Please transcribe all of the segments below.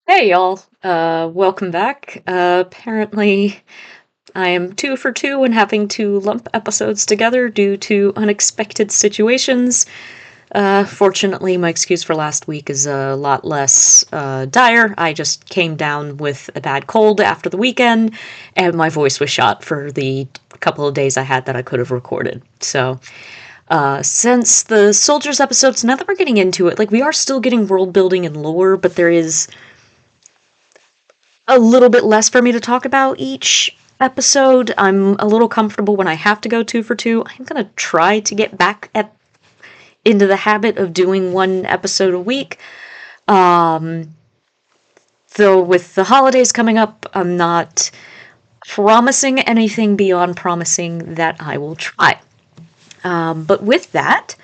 Hey y'all, welcome back. Apparently I am 2 for 2 and having to lump episodes together due to unexpected situations. Fortunately, my excuse for last week is a lot less dire. I just came down with a bad cold after the weekend, and my voice was shot for the couple of days I had that I could have recorded. So, since the soldiers episodes, now that we're getting into it, like, we are still getting world building and lore, but there is a little bit less for me to talk about each episode. I'm a little comfortable when I have to go 2 for 2. I'm gonna try to get back into the habit of doing one episode a week. Um, though with the holidays coming up, I'm not promising anything beyond promising that I will try. But with that,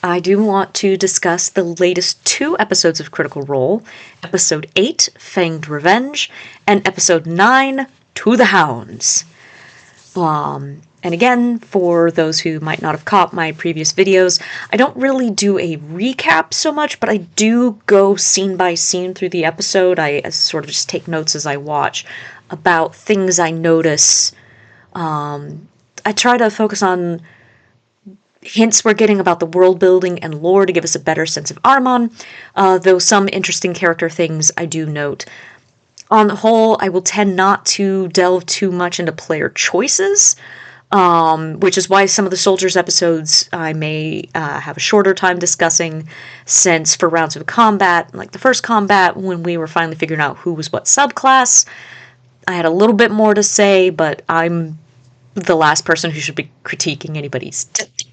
I do want to discuss the latest 2 episodes of Critical Role, Episode 8, Fanged Revenge, and Episode 9, To the Hounds. And again, for those who might not have caught my previous videos, I don't really do a recap so much, but I do go scene by scene through the episode. I sort of just take notes as I watch about things I notice. I try to focus on hints we're getting about the world building and lore to give us a better sense of Armon, though some interesting character things I do note. On the whole, I will tend not to delve too much into player choices, which is why some of the soldiers episodes I may have a shorter time discussing, since for rounds of combat, like the first combat, when we were finally figuring out who was what subclass, I had a little bit more to say, but I'm the last person who should be critiquing anybody's tactics.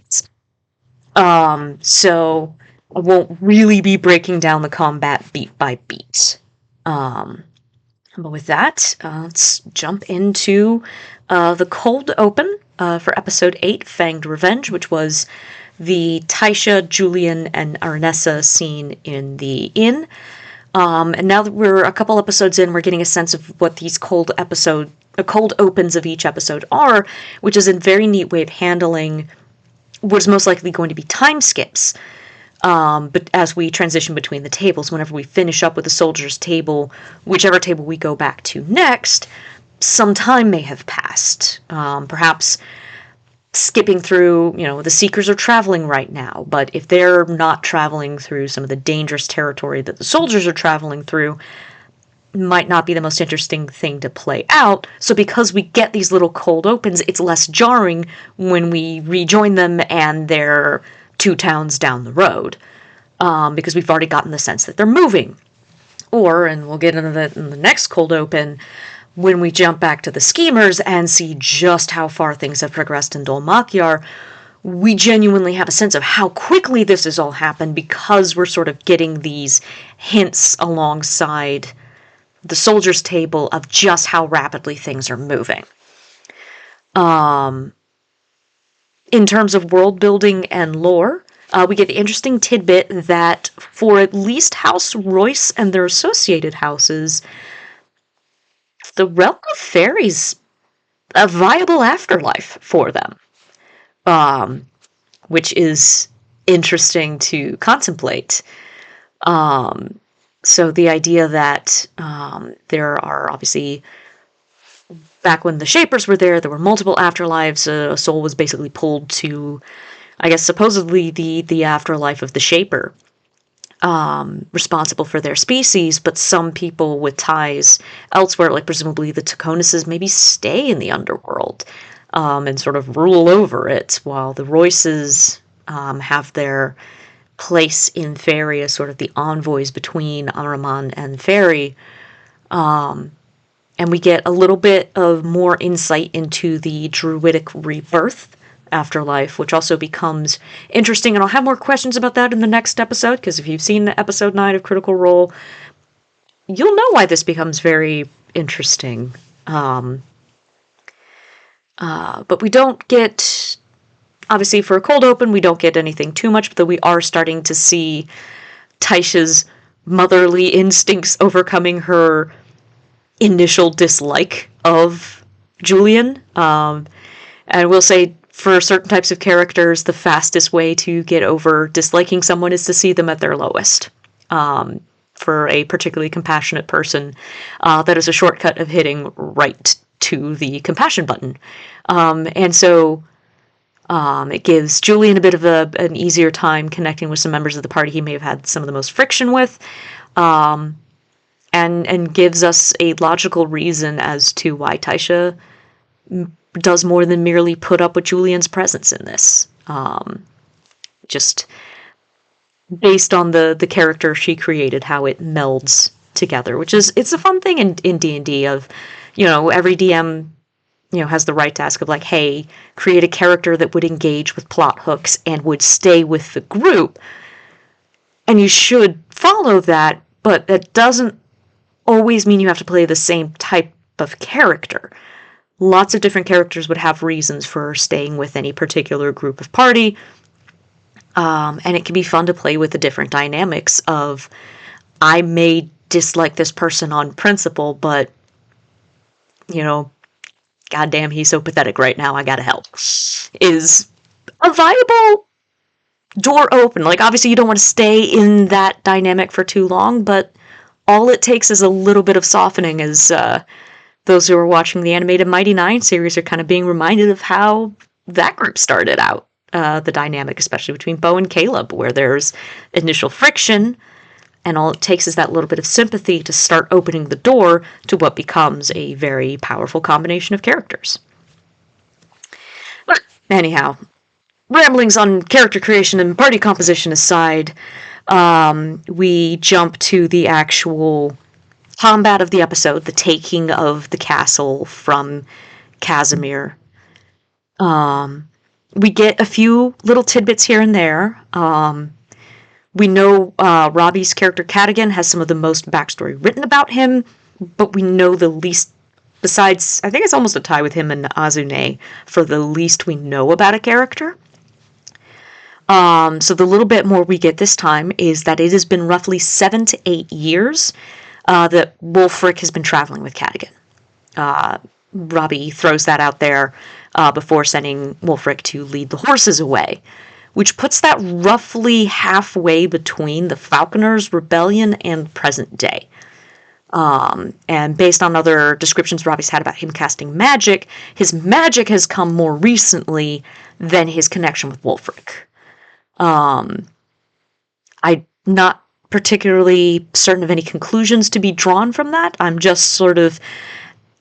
So I won't really be breaking down the combat beat by beat. But with that, let's jump into the cold open for episode 8, Fanged Revenge, which was the Taisha, Julian, and Arnessa scene in the inn. And now that we're a couple episodes in, we're getting a sense of what these cold opens of each episode are, which is a very neat way of handling what is most likely going to be time skips. But as we transition between the tables, whenever we finish up with the soldier's table, whichever table we go back to next, some time may have passed. Perhaps skipping through, the Seekers are traveling right now, but if they're not traveling through some of the dangerous territory that the soldiers are traveling through, might not be the most interesting thing to play out. So because we get these little cold opens, it's less jarring when we rejoin them and they're 2 towns down the road, because we've already gotten the sense that they're moving. Or, and we'll get into that in the next cold open, when we jump back to the schemers and see just how far things have progressed in Dol Makyar, we genuinely have a sense of how quickly this has all happened, because we're sort of getting these hints alongside the soldiers' table of just how rapidly things are moving. In terms of world building and lore, we get the interesting tidbit that for at least House Royce and their associated houses, the realm of fairies a viable afterlife for them, which is interesting to contemplate. So the idea that there are obviously, back when the Shapers were there were multiple afterlives. A soul was basically pulled to, I guess, supposedly the afterlife of the Shaper, responsible for their species, but some people with ties elsewhere, like presumably the Taconuses, maybe stay in the underworld and sort of rule over it, while the Royces have their place in Fairy as sort of the envoys between Ahriman and Fairy. And we get a little bit of more insight into the Druidic rebirth afterlife, which also becomes interesting, and I'll have more questions about that in the next episode, because if you've seen episode 9 of Critical Role, you'll know why this becomes very interesting. But we don't get, obviously for a cold open, we don't get anything too much, but we are starting to see Taisha's motherly instincts overcoming her initial dislike of Julian. And we'll say, for certain types of characters, the fastest way to get over disliking someone is to see them at their lowest. for a particularly compassionate person, that is a shortcut of hitting right to the compassion button. And so it gives Julian a bit of an easier time connecting with some members of the party he may have had some of the most friction with, and gives us a logical reason as to why Taisha does more than merely put up with Julian's presence in this. Just based on the character she created, how it melds together, which is, it's a fun thing in D&D of, every DM, has the right to ask of like, hey, create a character that would engage with plot hooks and would stay with the group. And you should follow that, but that doesn't always mean you have to play the same type of character. Lots of different characters would have reasons for staying with any particular group of party. And it can be fun to play with the different dynamics of, I may dislike this person on principle, but, goddamn, he's so pathetic right now, I gotta help, is a viable door open. Like, obviously you don't want to stay in that dynamic for too long, but all it takes is a little bit of softening, as those who are watching the animated Mighty Nein series are kind of being reminded of how that group started out. The dynamic, especially between Bo and Caleb, where there's initial friction, and all it takes is that little bit of sympathy to start opening the door to what becomes a very powerful combination of characters. But anyhow, ramblings on character creation and party composition aside, we jump to the actual combat of the episode, the taking of the castle from Casimir. We get a few little tidbits here and there. We know Robbie's character Cadigan has some of the most backstory written about him, but we know the least, besides, I think it's almost a tie with him and Azune, for the least we know about a character. So the little bit more we get this time is that it has been roughly 7 to 8 years that Wulfric has been traveling with Cadigan. Robbie throws that out there before sending Wulfric to lead the horses away, which puts that roughly halfway between the Falconers' rebellion and present day. And based on other descriptions Robbie's had about him casting magic, his magic has come more recently than his connection with Wulfric. I'm not particularly certain of any conclusions to be drawn from that. I'm just sort of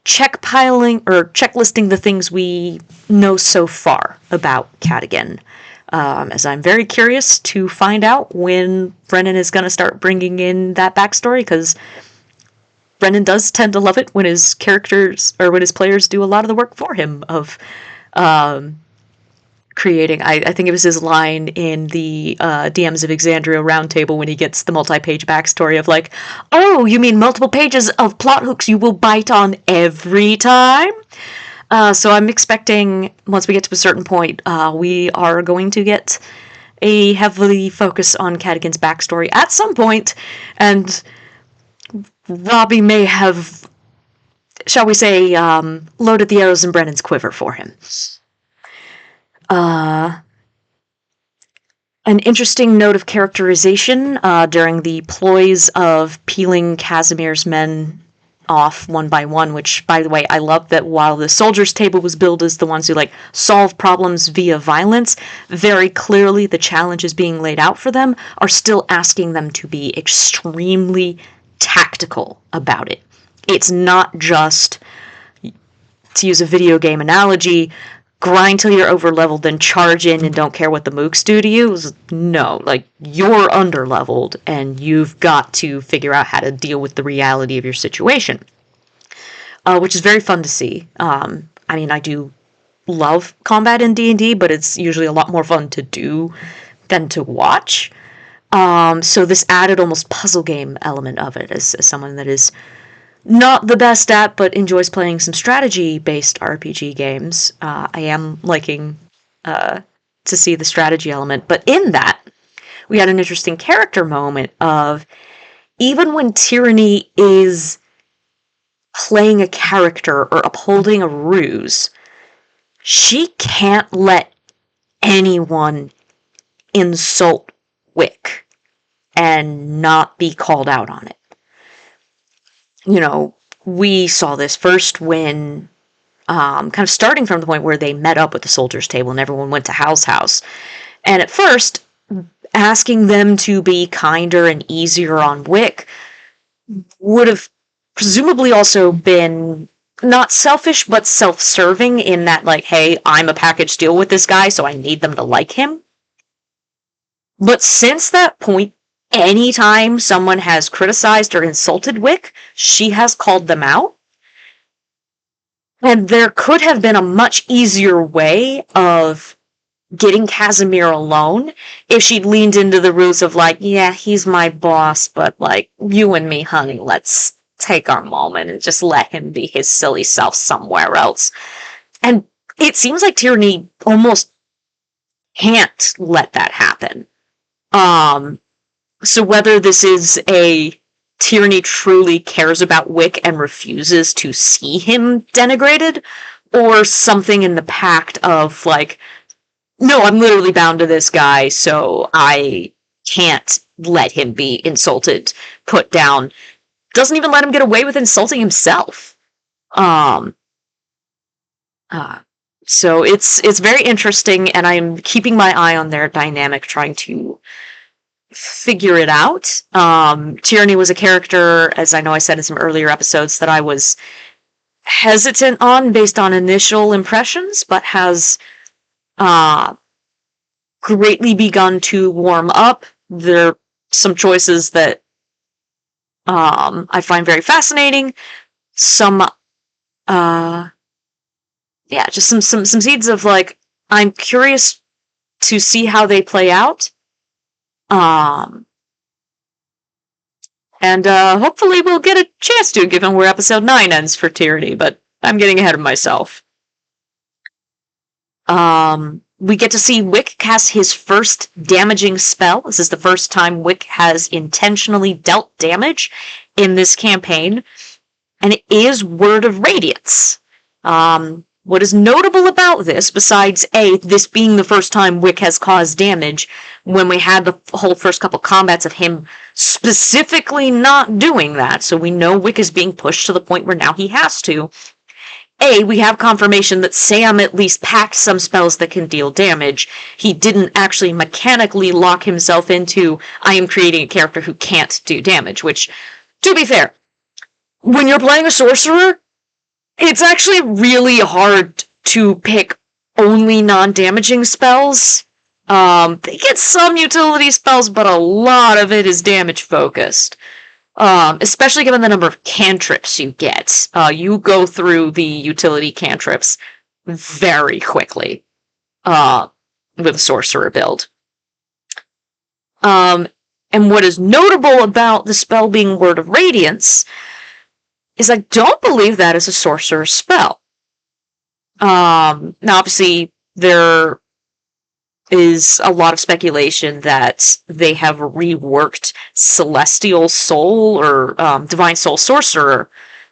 checklisting the things we know so far about Cadigan, as I'm very curious to find out when Brennan is going to start bringing in that backstory, because Brennan does tend to love it when his characters, or when his players do a lot of the work for him of creating. I think it was his line in the DMs of Exandria roundtable when he gets the multi-page backstory of like, oh, you mean multiple pages of plot hooks you will bite on every time? So I'm expecting, once we get to a certain point, we are going to get a heavily focus on Cadigan's backstory at some point, and Robbie may have, shall we say, loaded the arrows in Brennan's quiver for him. An interesting note of characterization during the ploys of peeling Casimir's men off one by one, which, by the way, I love that while the soldiers' table was billed as the ones who, like, solve problems via violence, very clearly the challenges being laid out for them are still asking them to be extremely tactical about it. It's not just, to use a video game analogy, grind till you're over-leveled, then charge in and don't care what the mooks do to you. No, like, you're under-leveled, and you've got to figure out how to deal with the reality of your situation. Which is very fun to see. I mean, I do love combat in D&D, but it's usually a lot more fun to do than to watch. So this added almost puzzle game element of it, as someone that is not the best at, but enjoys playing some strategy-based RPG games. I am liking to see the strategy element. But in that, we had an interesting character moment of, even when Tyranny is playing a character or upholding a ruse, she can't let anyone insult Wick and not be called out on it. You know, we saw this first when, kind of starting from the point where they met up with the soldiers' table and everyone went to Hal's house. And at first, asking them to be kinder and easier on Wick would have presumably also been not selfish, but self-serving in that, like, hey, I'm a package deal with this guy, so I need them to like him. But since that point, anytime someone has criticized or insulted Wick, she has called them out. And there could have been a much easier way of getting Casimir alone if she'd leaned into the ruse of, like, yeah, he's my boss, but, like, you and me, honey, let's take our moment and just let him be his silly self somewhere else. And it seems like Tierney almost can't let that happen. So whether this is a Tierney truly cares about Wick and refuses to see him denigrated, or something in the pact of, like, no, I'm literally bound to this guy, so I can't let him be insulted, put down. Doesn't even let him get away with insulting himself. So it's very interesting, and I'm keeping my eye on their dynamic, trying to figure it out. Tierney was a character, as I know I said in some earlier episodes, that I was hesitant on based on initial impressions, but has greatly begun to warm up. There are some choices that I find very fascinating. Some just some seeds of, like, I'm curious to see how they play out. And hopefully we'll get a chance to, given where episode 9 ends for Tierney, but I'm getting ahead of myself. We get to see Wick cast his first damaging spell. This is the first time Wick has intentionally dealt damage in this campaign, and it is Word of Radiance. What is notable about this, besides this being the first time Wick has caused damage, when we had the whole first couple combats of him specifically not doing that, so we know Wick is being pushed to the point where now he has to. We have confirmation that Sam at least packed some spells that can deal damage. He didn't actually mechanically lock himself into, I am creating a character who can't do damage, which, to be fair, when you're playing a sorcerer, it's actually really hard to pick only non-damaging spells. They get some utility spells, but a lot of it is damage-focused. Especially given the number of cantrips you get. You go through the utility cantrips very quickly with a sorcerer build. And what is notable about the spell being Word of Radiance is I don't believe that is a sorcerer's spell. Now, obviously, there is a lot of speculation that they have reworked Celestial Soul or Divine Soul Sorcerer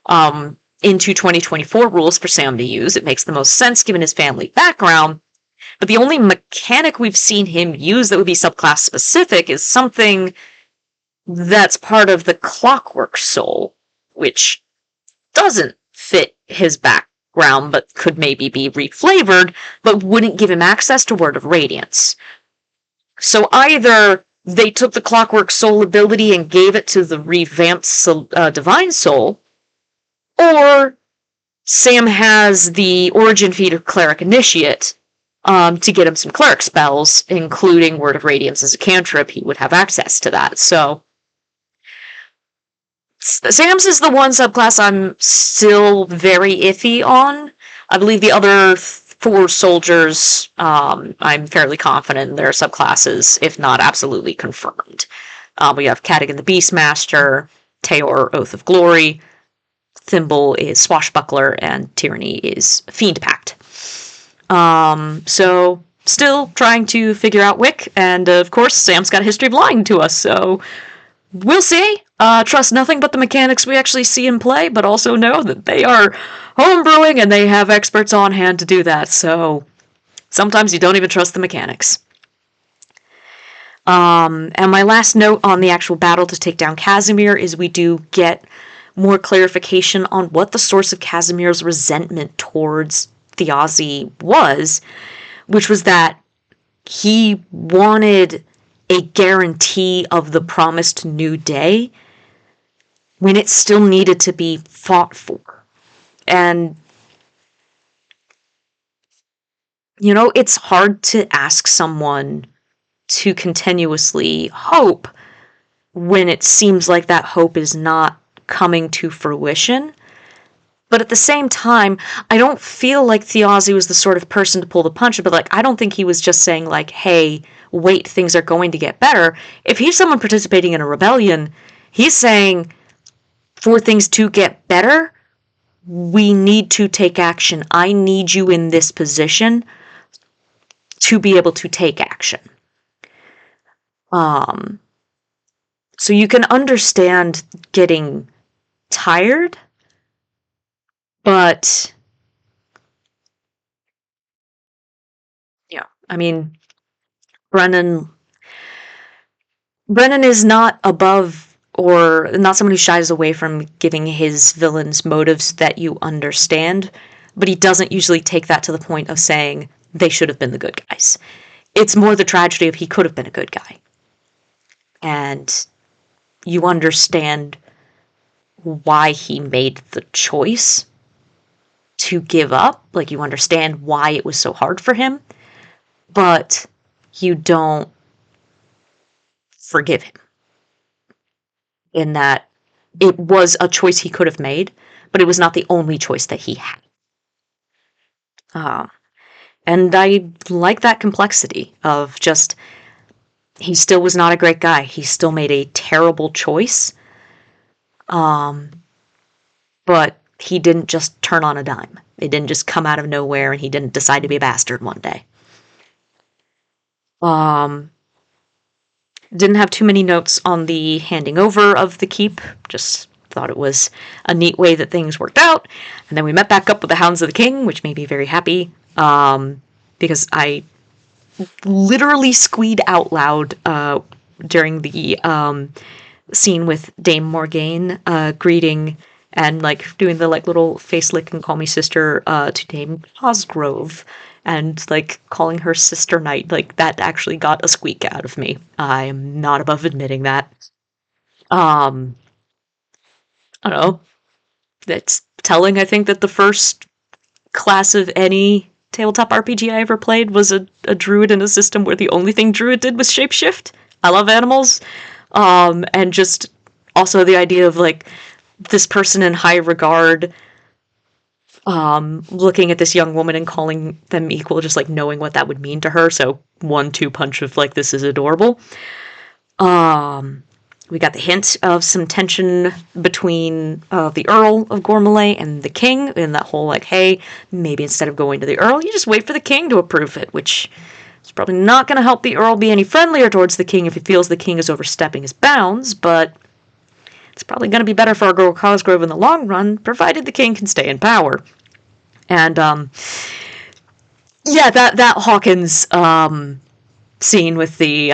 into 2024 rules for Sam to use. It makes the most sense given his family background. But the only mechanic we've seen him use that would be subclass specific is something that's part of the Clockwork Soul, which doesn't fit his background, but could maybe be reflavored, but wouldn't give him access to Word of Radiance. So either they took the Clockwork Soul ability and gave it to the revamped Divine Soul, or Sam has the Origin Feat of Cleric Initiate to get him some cleric spells, including Word of Radiance as a cantrip. He would have access to that. So Sam's is the one subclass I'm still very iffy on. I believe the other 4 soldiers, I'm fairly confident in their subclasses, if not absolutely confirmed. We have Cadigan the Beastmaster, Teor Oath of Glory, Thimble is Swashbuckler, and Tierney is Fiend Pact. So still trying to figure out Wick, and of course Sam's got a history of lying to us, so we'll see. Trust nothing but the mechanics we actually see in play, but also know that they are homebrewing and they have experts on hand to do that, so sometimes you don't even trust the mechanics. And my last note on the actual battle to take down Casimir is we do get more clarification on what the source of Casimir's resentment towards Thjazi was, which was that he wanted a guarantee of the promised new day when it still needed to be fought for. And, it's hard to ask someone to continuously hope when it seems like that hope is not coming to fruition. But at the same time, I don't feel like Thjazi was the sort of person to pull the punch, but I don't think he was just saying hey, wait, things are going to get better. If he's someone participating in a rebellion, he's saying, for things to get better, we need to take action. I need you in this position to be able to take action. So you can understand getting tired, but yeah, I mean, Brennan is not above or not someone who shies away from giving his villains motives that you understand, but he doesn't usually take that to the point of saying they should have been the good guys. It's more the tragedy of he could have been a good guy. And you understand why he made the choice to give up. You understand why it was so hard for him, but you don't forgive him. In that it was a choice he could have made, but it was not the only choice that he had. And I like that complexity of just, he still was not a great guy. He still made a terrible choice. But he didn't just turn on a dime. It didn't just come out of nowhere, and he didn't decide to be a bastard one day. Didn't have too many notes on the handing over of the keep. Just thought it was a neat way that things worked out. And then we met back up with the Hounds of the King, which made me very happy. Because I literally squeed out loud during the scene with Dame Morgaine greeting and doing the little face lick and call me sister to Dame Cosgrove. And calling her Sister Knight, that actually got a squeak out of me. I am not above admitting that. I don't know. That's telling, I think, that the first class of any tabletop RPG I ever played was a druid in a system where the only thing druid did was shapeshift. I love animals. And just also the idea of this person in high regard looking at this young woman and calling them equal, just knowing what that would mean to her. So 1-2 punch of this is adorable. We got the hint of some tension between the Earl of Gormalay and the King, and that whole hey, maybe instead of going to the Earl, you just wait for the King to approve it, which is probably not going to help the Earl be any friendlier towards the King if he feels the King is overstepping his bounds, but it's probably going to be better for our girl Cosgrove in the long run, provided the King can stay in power. And, yeah, that Hawkins, scene with the,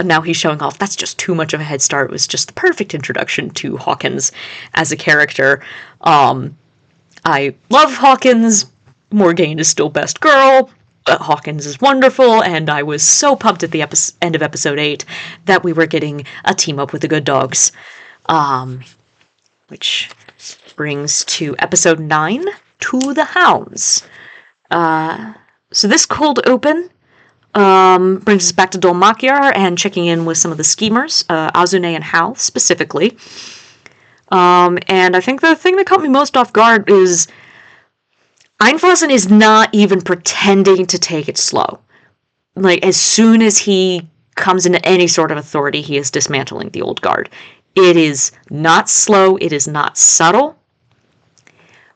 now he's showing off, that's just too much of a head start. It was just the perfect introduction to Hawkins as a character. I love Hawkins. Morgaine is still best girl. Hawkins is wonderful, and I was so pumped at the end of episode 8 that we were getting a team up with the good dogs. Which brings to episode 9, To the Hounds. So this cold open brings us back to Dol Makyar and checking in with some of the schemers, Azune and Hal specifically. And I think the thing that caught me most off guard is Einflossen is not even pretending to take it slow. As soon as he comes into any sort of authority, he is dismantling the old guard. It is not slow, it is not subtle,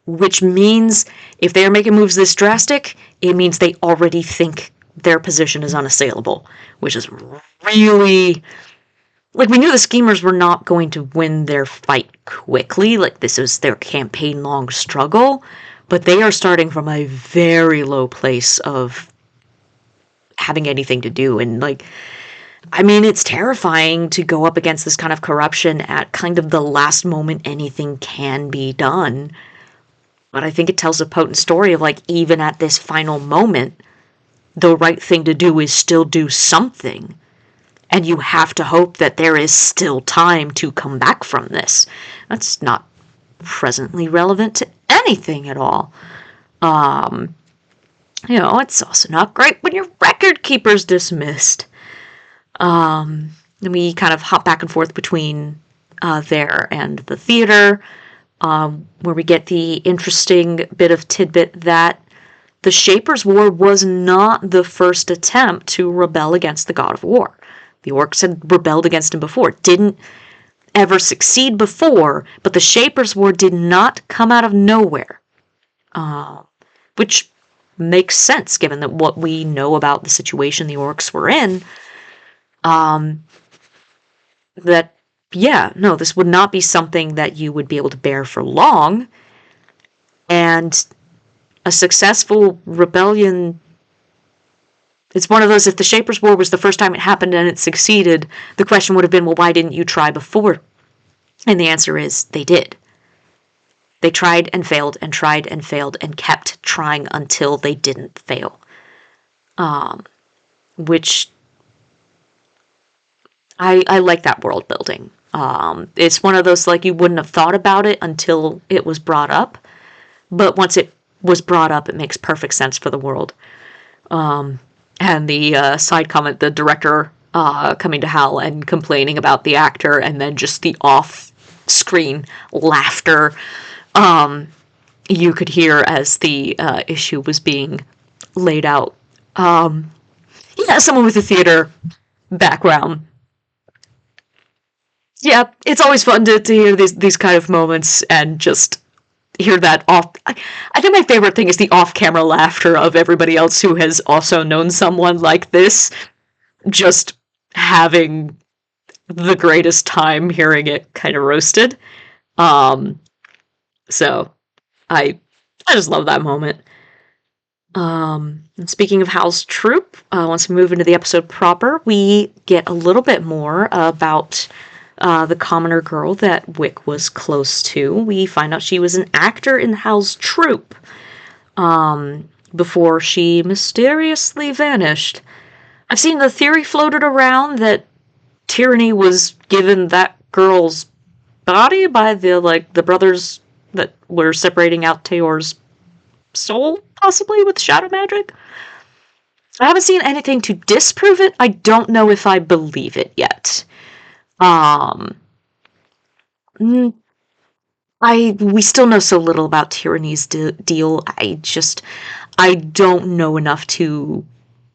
which means if they are making moves this drastic, it means they already think their position is unassailable, which is really... we knew the schemers were not going to win their fight quickly, this was their campaign-long struggle, but they are starting from a very low place of having anything to do, and I mean, it's terrifying to go up against this kind of corruption at kind of the last moment anything can be done. But I think it tells a potent story of, like, even at this final moment, the right thing to do is still do something. And you have to hope that there is still time to come back from this. That's not presently relevant to anything at all. It's also not great when your record keeper's dismissed. Then we kind of hop back and forth between there and the theater, where we get the interesting bit of tidbit that the Shapers' War was not the first attempt to rebel against the god of war. The orcs had rebelled against him before. Didn't ever succeed before, but the Shapers' War did not come out of nowhere. Which makes sense, given that what we know about the situation the orcs were in. This would not be something that you would be able to bear for long. And a successful rebellion, it's one of those, if the Shapers' War was the first time it happened and it succeeded, the question would have been, well, why didn't you try before? And the answer is, they did. They tried and failed and tried and failed and kept trying until they didn't fail. Which I like that world building. It's one of those, like, you wouldn't have thought about it until it was brought up. But once it was brought up, it makes perfect sense for the world. And the side comment, the director coming to Hal and complaining about the actor, and then just the off-screen laughter you could hear as the issue was being laid out. Someone with a theater background. Yeah, it's always fun to hear these kind of moments and just hear that off. I think my favorite thing is the off-camera laughter of everybody else who has also known someone like this, just having the greatest time hearing it kind of roasted. So I just love that moment. And speaking of Hal's troop, once we move into the episode proper, we get a little bit more about the commoner girl that Wick was close to. We find out she was an actor in Hal's troupe before she mysteriously vanished. I've seen the theory floated around that Tyranny was given that girl's body by the brothers that were separating out Tayor's soul, possibly with shadow magic. I haven't seen anything to disprove it. I don't know if I believe it yet. We still know so little about Tyranny's deal. I don't know enough to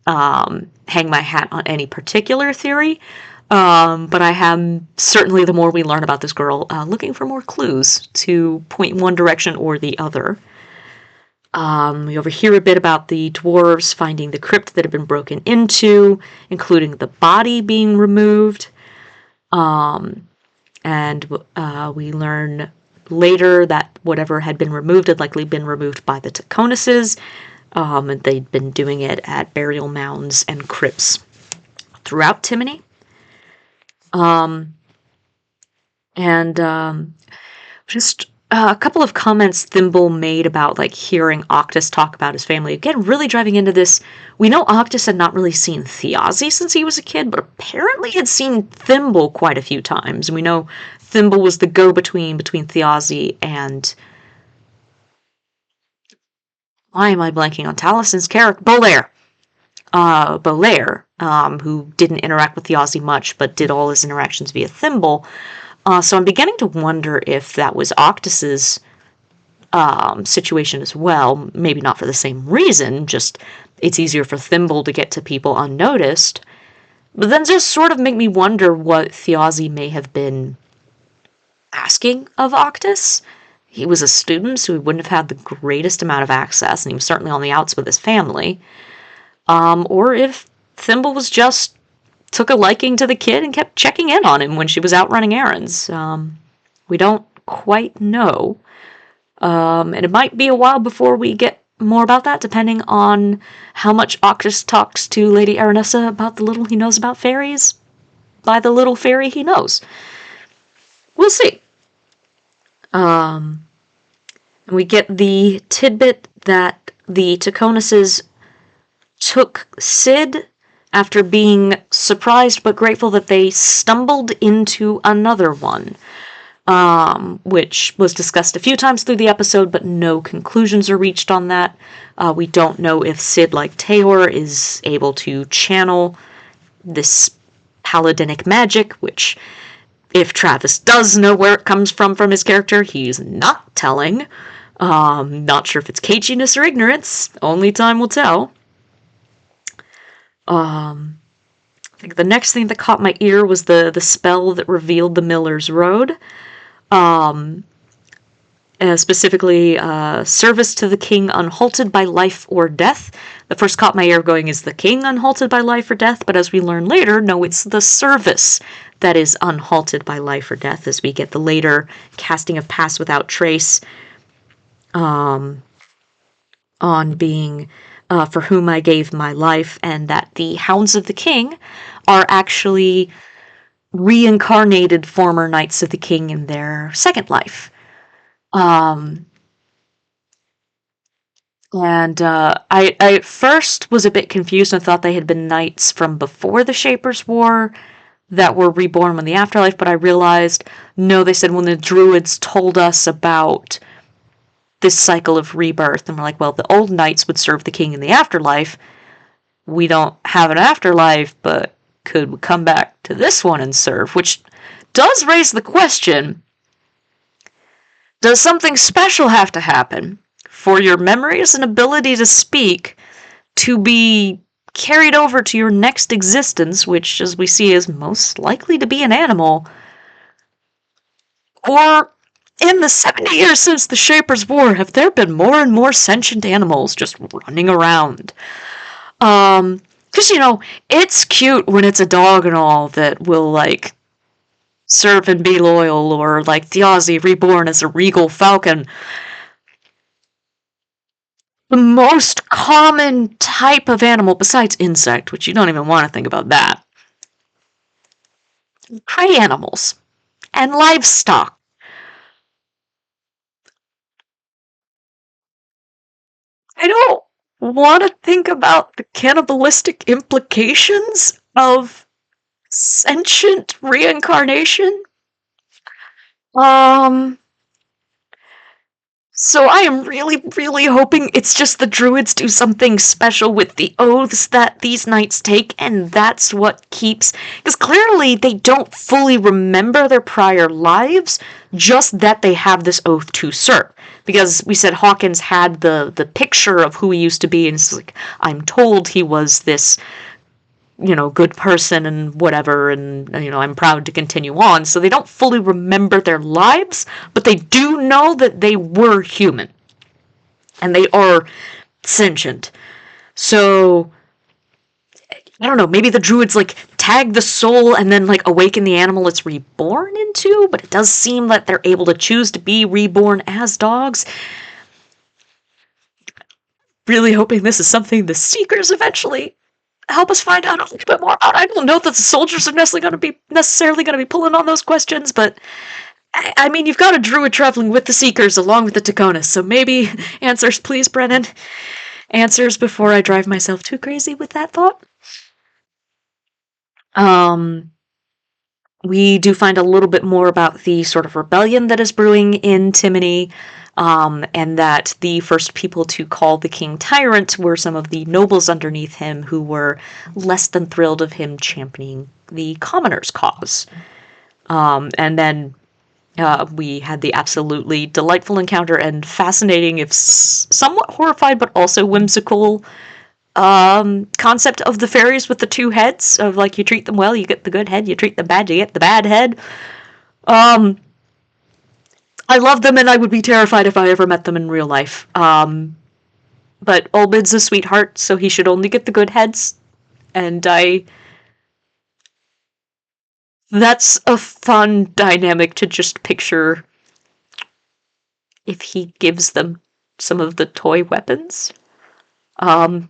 hang my hat on any particular theory. But I am, certainly the more we learn about this girl, looking for more clues to point in one direction or the other. We overhear a bit about the dwarves finding the crypt that had been broken into, including the body being removed. And we learn later that whatever had been removed had likely been removed by the Taconuses, and they'd been doing it at burial mounds and crypts throughout Timony. Just a couple of comments Thimble made about, like, hearing Octus talk about his family. Again, really driving into this. We know Octus had not really seen Thiazi since he was a kid, but apparently had seen Thimble quite a few times. And we know Thimble was the go-between between Thiazi and... Why am I blanking on Talison's character? Bolaire. Bolaire, who didn't interact with Thiazi much, but did all his interactions via Thimble. So I'm beginning to wonder if that was Octus's situation as well. Maybe not for the same reason, just it's easier for Thimble to get to people unnoticed. But then just sort of make me wonder what Thiazi may have been asking of Octus. He was a student, so he wouldn't have had the greatest amount of access, and he was certainly on the outs with his family. Or if Thimble was just took a liking to the kid and kept checking in on him when she was out running errands. We don't quite know. And it might be a while before we get more about that, depending on how much Octus talks to Lady Aranessa about the little he knows about fairies. By the little fairy he knows. We'll see. We get the tidbit that the Taconuses took Sid after being surprised but grateful that they stumbled into another one, which was discussed a few times through the episode, but no conclusions are reached on that. We don't know if Sid, like Teor, is able to channel this paladinic magic, which, if Travis does know where it comes from his character, he's not telling. Not sure if it's caginess or ignorance. Only time will tell. I think the next thing that caught my ear was the spell that revealed the Miller's Road. Specifically, service to the king unhalted by life or death. The first caught my ear going, is the king unhalted by life or death? But as we learn later, no, it's the service that is unhalted by life or death, as we get the later casting of Pass Without Trace on being for whom I gave my life, and that the Hounds of the King are actually reincarnated former Knights of the King in their second life. I at first was a bit confused and thought they had been knights from before the Shapers' War that were reborn in the afterlife, but I realized, no, they said when the Druids told us about this cycle of rebirth, and we're like, well, the old knights would serve the king in the afterlife. We don't have an afterlife, but could we come back to this one and serve? Which does raise the question, does something special have to happen for your memories and ability to speak to be carried over to your next existence, which, as we see, is most likely to be an animal? Or, in the 70 years since the Shapers' War, have there been more and more sentient animals just running around? Because, it's cute when it's a dog and all that will, like, serve and be loyal, or, like, Thjazi reborn as a regal falcon. The most common type of animal, besides insect, which you don't even want to think about that, prey animals and livestock. I don't want to think about the cannibalistic implications of sentient reincarnation. So I am really, really hoping it's just the Druids do something special with the oaths that these knights take, and that's what keeps... Because clearly they don't fully remember their prior lives, just that they have this oath to serve. Because we said Hawkins had the picture of who he used to be, and it's like, I'm told he was this, good person and whatever, and, I'm proud to continue on. So they don't fully remember their lives, but they do know that they were human. And they are sentient. So, I don't know, maybe the Druids, tag the soul and then, awaken the animal it's reborn into, but it does seem that they're able to choose to be reborn as dogs. Really hoping this is something the Seekers eventually help us find out a little bit more about. I don't know that the soldiers are necessarily going to be pulling on those questions, but I mean, you've got a druid traveling with the Seekers along with the Taconas, so maybe answers, please, Brennan. Answers before I drive myself too crazy with that thought. We do find a little bit more about the sort of rebellion that is brewing in Timony, and that the first people to call the king tyrant were some of the nobles underneath him who were less than thrilled of him championing the commoners' cause. And then we had the absolutely delightful encounter and fascinating, if somewhat horrified but also whimsical, concept of the fairies with the two heads, of you treat them well, you get the good head, you treat them bad, you get the bad head. I love them, and I would be terrified if I ever met them in real life. But Olbid's a sweetheart, so he should only get the good heads. And that's a fun dynamic to just picture if he gives them. some of the toy weapons. I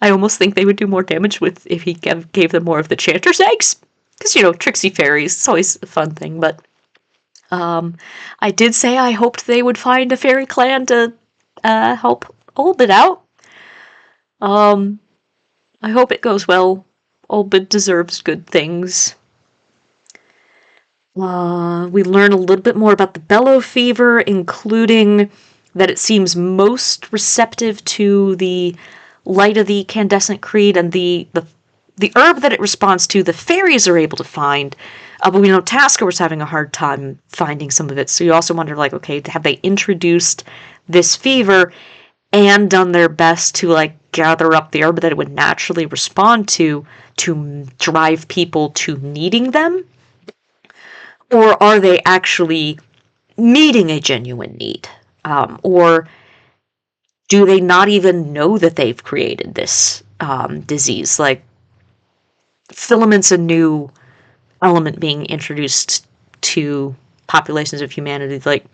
almost think they would do more damage if he gave them more of the Chanter's eggs. Because, tricksy fairies, it's always a fun thing, but I did say I hoped they would find a fairy clan to help hold it out. I hope it goes well. Olbid deserves good things. We learn a little bit more about the Bellow Fever, including that it seems most receptive to the light of the Candescent Creed, and the herb that it responds to, the fairies are able to find. But we know Tasker was having a hard time finding some of it, so you also wonder, like, okay, have they introduced this fever and done their best to, like, gather up the herb that it would naturally respond to drive people to needing them? Or are they actually meeting a genuine need? Or do they not even know that they've created this disease? Like, filament's a new element being introduced to populations of humanity. Like,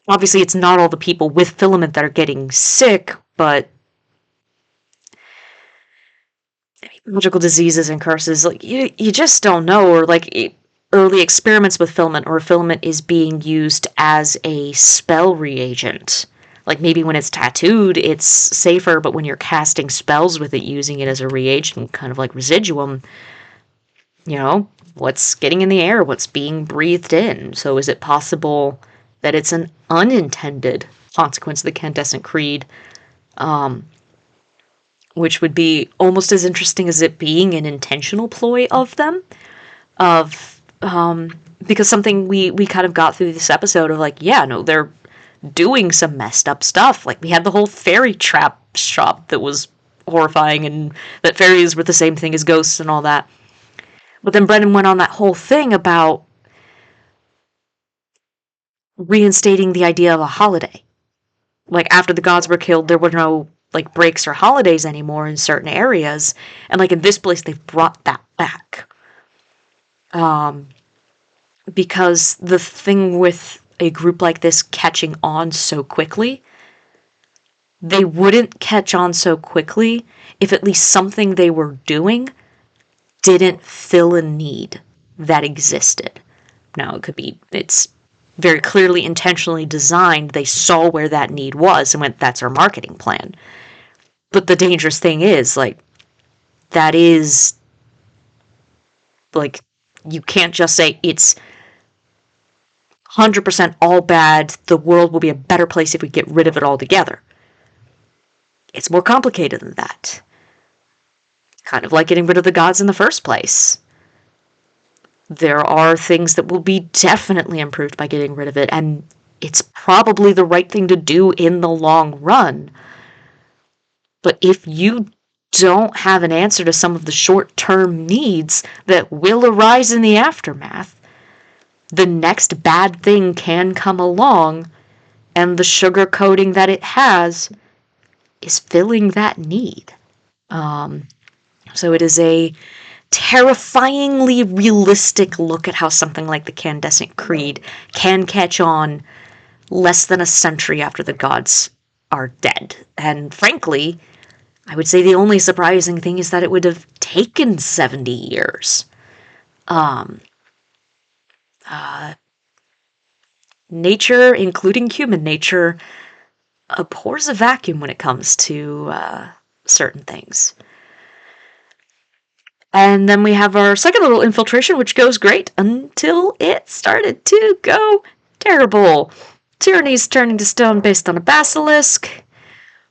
obviously it's not all the people with filament that are getting sick, but magical diseases and curses, like, you just don't know. Or like early experiments with filament, or filament is being used as a spell reagent. Like, maybe when it's tattooed, it's safer, but when you're casting spells with it, using it as a reagent, kind of like residuum, what's getting in the air, what's being breathed in. So is it possible that it's an unintended consequence of the Candescent Creed, which would be almost as interesting as it being an intentional ploy of them, because something we kind of got through this episode of, like, yeah, no, they're doing some messed up stuff. Like, we had the whole fairy trap shop that was horrifying, and that fairies were the same thing as ghosts and all that. But then Brennan went on that whole thing about reinstating the idea of a holiday. Like, after the gods were killed, there were no, like, breaks or holidays anymore in certain areas. And, like, in this place, they've brought that back. Because the thing with a group like this catching on so quickly, they wouldn't catch on so quickly if at least something they were doing didn't fill a need that existed. Now, it could be, it's very clearly intentionally designed. They saw where that need was and went, that's our marketing plan. But the dangerous thing is, like, that is, like, you can't just say it's 100% all bad, the world will be a better place if we get rid of it altogether. It's more complicated than that. Kind of like getting rid of the gods in the first place. There are things that will be definitely improved by getting rid of it, and it's probably the right thing to do in the long run. But if you don't have an answer to some of the short-term needs that will arise in the aftermath, the next bad thing can come along, and the sugar coating that it has is filling that need. So it is a terrifyingly realistic look at how something like the Candescent Creed can catch on less than a century after the gods are dead. And frankly, I would say the only surprising thing is that it would have taken 70 years. Nature, including human nature, abhors a vacuum when it comes to certain things. And then we have our second little infiltration, which goes great until it started to go terrible. Tyranny's turning to stone based on a basilisk.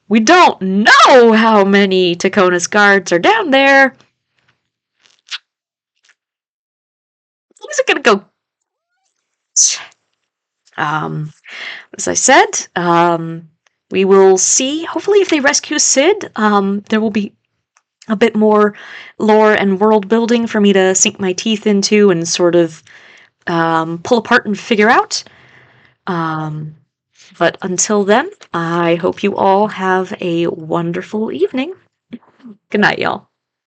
We don't know how many Takona's guards are down there. Things are gonna go. As I said, we will see. Hopefully, if they rescue Sid, there will be a bit more lore and world building for me to sink my teeth into and sort of pull apart and figure out. But until then, I hope you all have a wonderful evening. Good night, y'all.